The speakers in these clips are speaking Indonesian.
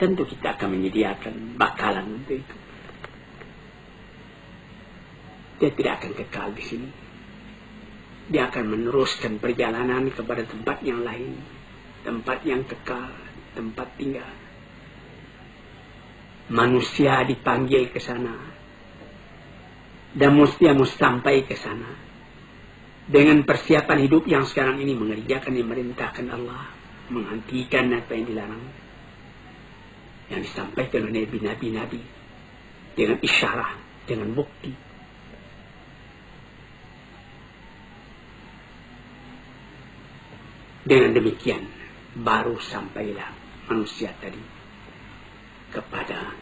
tentu kita akan menyediakan bakalan untuk itu. Dia tidak akan kekal di sini. Dia akan meneruskan perjalanan kepada tempat yang lain, tempat yang kekal, tempat tinggal. Manusia dipanggil ke sana, dan mesti sampai ke sana dengan persiapan hidup yang sekarang ini, mengerjakan yang merintahkan Allah, menghentikan apa yang dilarang, yang disampaikan oleh nabi-nabi dengan isyarat, dengan bukti. Dengan demikian baru sampailah manusia tadi kepada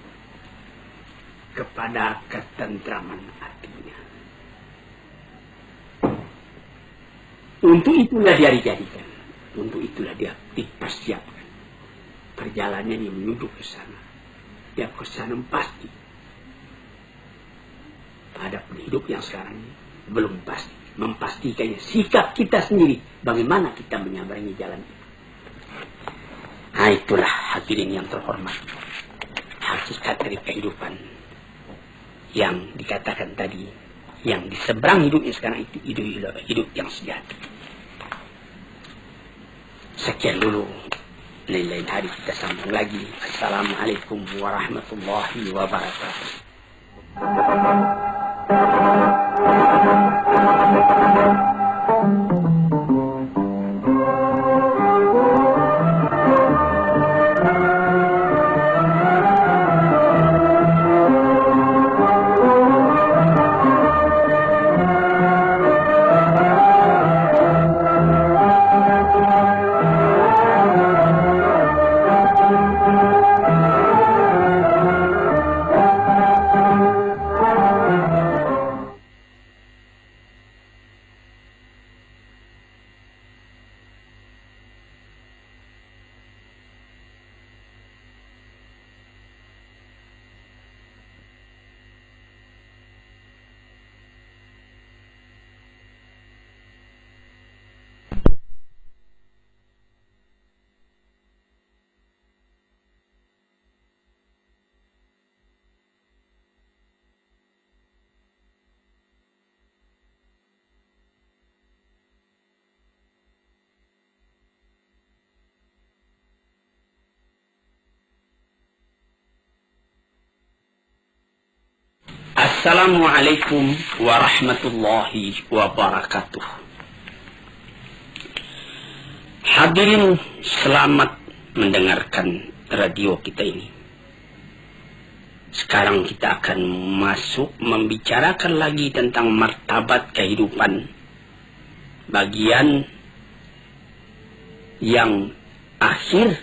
ketentraman hatinya. Untuk itulah dia dijadikan, untuk itulah dia dipersiapkan perjalanan yang menuju ke sana. Dia ke sana pasti. Adapun hidup yang sekarang ini belum pasti. Memastikannya sikap kita sendiri, bagaimana kita menyabarangi jalan itu. Nah, itulah hadirin yang terhormat, hakikat dari kehidupan yang dikatakan tadi, yang di seberang hidupnya sekarang itu hidup yang sejati. Sekian dulu, lain-lain hari kita sambung lagi. Assalamualaikum warahmatullahi wabarakatuh. Assalamualaikum warahmatullahi wabarakatuh. Hadirin, selamat mendengarkan radio kita ini. Sekarang kita akan masuk membicarakan lagi tentang martabat kehidupan, bagian yang akhir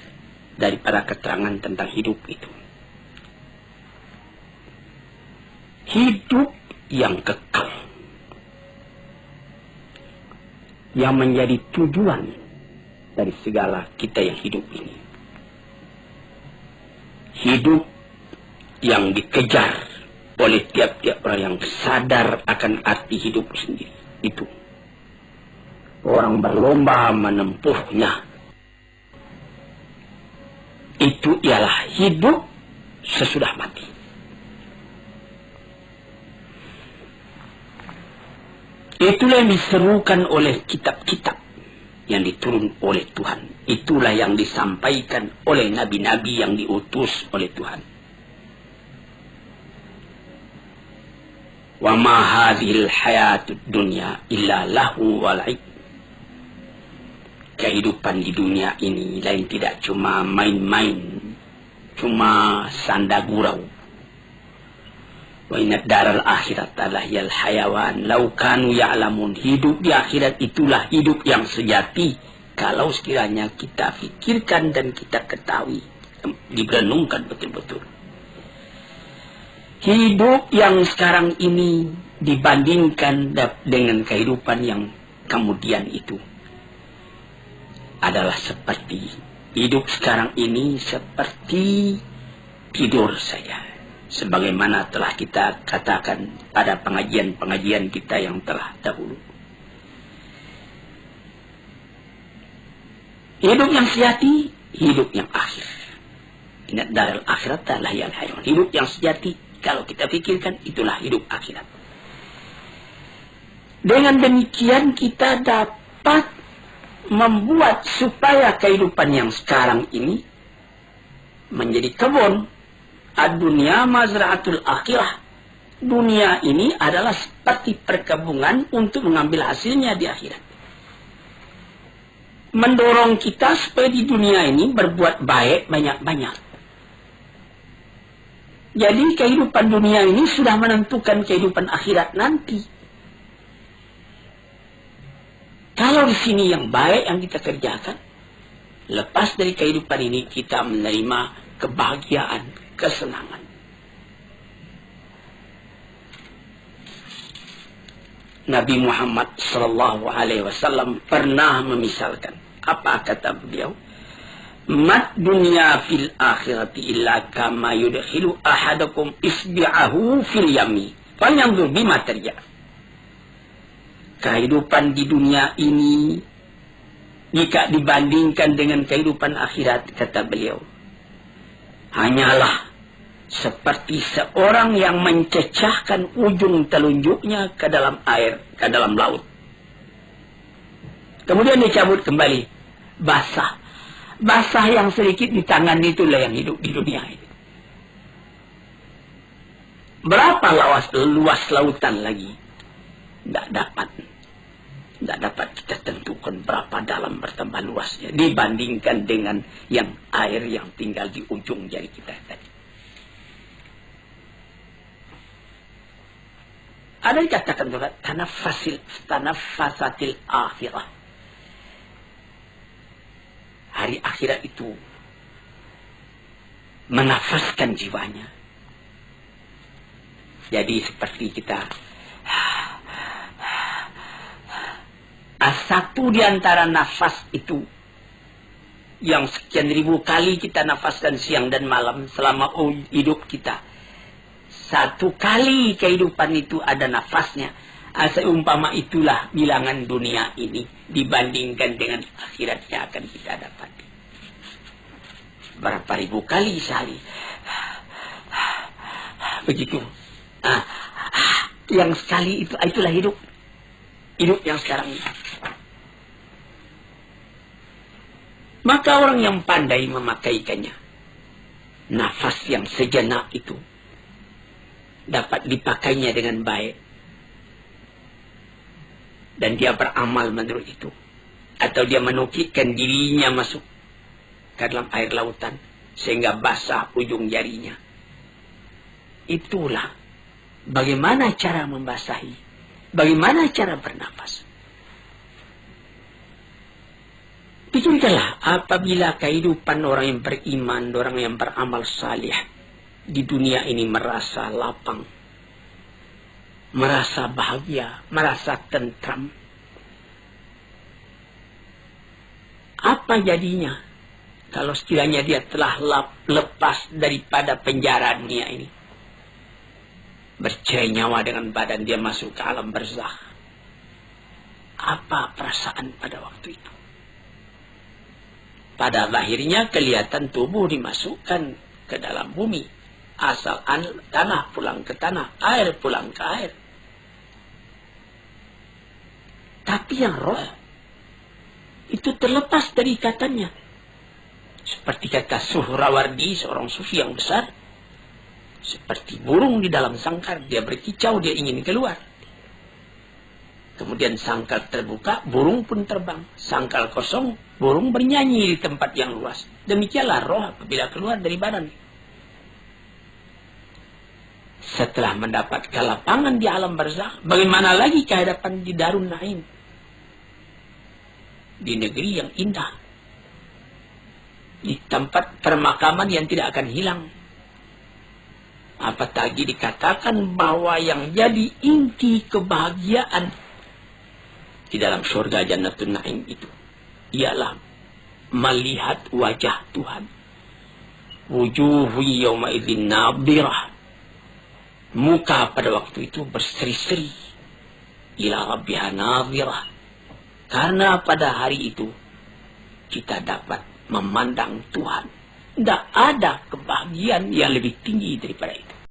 daripada keterangan tentang hidup itu. Hidup yang kekal, yang menjadi tujuan dari segala kita yang hidup ini. Hidup yang dikejar oleh tiap-tiap orang yang sadar akan arti hidup sendiri. Itu orang berlomba menempuhnya. Itu ialah hidup sesudah mati. Itulah yang diserukan oleh kitab-kitab yang diturun oleh Tuhan. Itulah yang disampaikan oleh nabi-nabi yang diutus oleh Tuhan. Wa ma hadhil hayatud dunya illa lahu wa la'ib. Kehidupan di dunia ini lain tidak cuma main-main, cuma sanda gurau. Wa inna daral akhirat adalah yal hayawan law kanu ya'lamun. Hidup di akhirat itulah hidup yang sejati kalau sekiranya kita fikirkan dan kita ketahui, direnungkan betul-betul. Hidup yang sekarang ini dibandingkan dengan kehidupan yang kemudian itu adalah seperti hidup sekarang ini seperti tidur saja. Sebagaimana telah kita katakan pada pengajian-pengajian kita yang telah dahulu. Hidup yang sejati, hidup yang akhir. Inna daral akhirat adalah yang hayawan. Hidup yang sejati, kalau kita pikirkan, itulah hidup akhirat. Dengan demikian kita dapat membuat supaya kehidupan yang sekarang ini menjadi kebun. Ad-dunya mazra'atul akhirah. Dunia ini adalah seperti perkebunan untuk mengambil hasilnya di akhirat. Mendorong kita supaya di dunia ini berbuat baik banyak-banyak. Jadi kehidupan dunia ini sudah menentukan kehidupan akhirat nanti. Kalau di sini yang baik yang kita kerjakan, lepas dari kehidupan ini kita menerima kebahagiaan, kesenangan. Nabi Muhammad sallallahu alaihi wasallam pernah memisalkan. Apa kata beliau? Mat dunya fil akhirati illa kama yudkhilu ahadakum isbi'ahu fil yami. Falyanzur bima tarja. Kehidupan di dunia ini jika dibandingkan dengan kehidupan akhirat, kata beliau, hanyalah seperti seorang yang mencecahkan ujung telunjuknya ke dalam air, ke dalam laut. Kemudian dicabut kembali, basah. Basah yang sedikit di tangan itulah yang hidup di dunia ini. Berapa luas lautan lagi? Tidak dapat kita tentukan berapa dalam bertambah luasnya dibandingkan dengan yang air yang tinggal di ujung jari kita tadi. Ada yang katakan juga tanaffasatil akhirah. Hari akhirat itu menafaskan jiwanya. Jadi seperti kita satu di antara nafas itu yang sekian ribu kali kita nafaskan siang dan malam selama hidup kita. Satu kali kehidupan itu ada nafasnya. Seumpama itulah bilangan dunia ini dibandingkan dengan akhiratnya akan kita dapati. Berapa ribu kali sehari. Begitu. Yang sekali itu, itulah hidup. Hidup yang sekarang ini. Maka orang yang pandai memakaikannya, nafas yang sejenak itu dapat dipakainya dengan baik. Dan dia beramal menurut itu. Atau dia menukikkan dirinya masuk ke dalam air lautan sehingga basah ujung jarinya. Itulah bagaimana cara membasahi, bagaimana cara bernafas. Pikirkanlah apabila kehidupan orang yang beriman, orang yang beramal salih di dunia ini merasa lapang, merasa bahagia, merasa tentram. Apa jadinya kalau sekiranya dia telah lepas daripada penjara dunia ini? Bercerai nyawa dengan badan dia masuk ke alam barzakh. Apa perasaan pada waktu itu? Pada lahirnya kelihatan tubuh dimasukkan ke dalam bumi. Asal tanah pulang ke tanah, air pulang ke air. Tapi yang roh itu terlepas dari ikatannya. Seperti kata Suhrawardi, seorang sufi yang besar, seperti burung di dalam sangkar, dia berkicau, dia ingin keluar. Kemudian sangkar terbuka, burung pun terbang. Sangkar kosong, burung bernyanyi di tempat yang luas. Demikianlah roh apabila keluar dari badan. Setelah mendapat kelapangan di alam barzakh, bagaimana lagi kehadapan di Darun Naim? Di negeri yang indah. Di tempat permakaman yang tidak akan hilang. Apatagi dikatakan bahwa yang jadi inti kebahagiaan di dalam surga Jannatul Naim itu ialah melihat wajah Tuhan. Wujuhu yawma idzin nadhirah. Muka pada waktu itu berseri-seri. Ila rabbiha nadhirah. Karena pada hari itu kita dapat memandang Tuhan Tidak ada kebahagiaan yang lebih tinggi daripada itu.